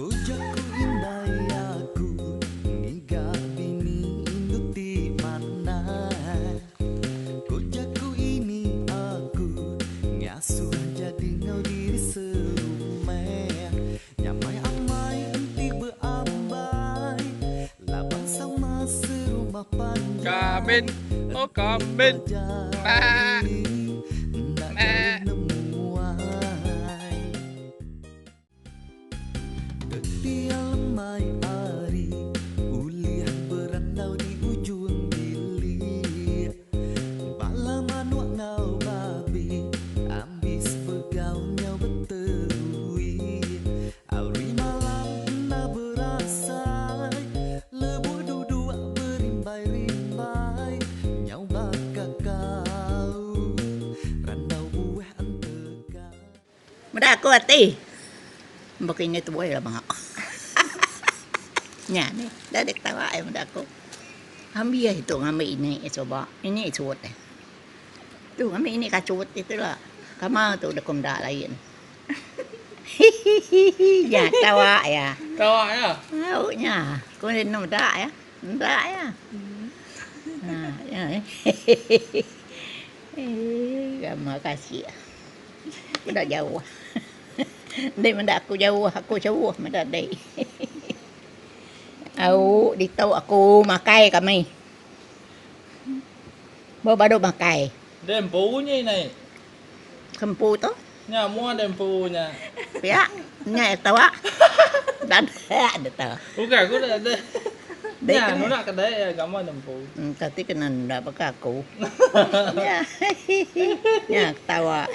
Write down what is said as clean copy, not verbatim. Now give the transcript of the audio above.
Pujaku indai aku ngiga bini induti mana. Pujaku ini aku ngasuh jadi ngau diri serumeh. Nyamai amai enti berambai labang sama serumah panjang. Kamin, oh kamin. Ketial mai ari ulian berandau di ujung bilik. Bala manuak ngau babi ambis begaunya beterui. Auri malam na berasai lebu duduk berimbai-rimbai. Nyau bakal kau randau buah anteka. Mada aku hati. Begini tu boleh lah bang aku. Nya ni, dah dek tawa ai mada aku. Ambil itu ngambil ini coba. Ini cuat eh. Tu ngambil ini kacut itulah. Kamal tu dah kumda lain. Ya tawa ya. Tawa ya. Tahu nya. Kau ni nama dak ya. Dak ya. Nah, ya. Terima kasih. Dah jauh. Dek mendak aku jauh mendak dek. Au di tau aku makai kami. Baru makai. Dempunya ini. Kempu tu. Nya mua dempunya. Ya, nya tawa. Dan ada tahu. Bukan aku dah ada. Dek Nya kan. nu nak kedai ya gambar dempu. Tapi kena ndak pakai aku. Ya. Ya tawa.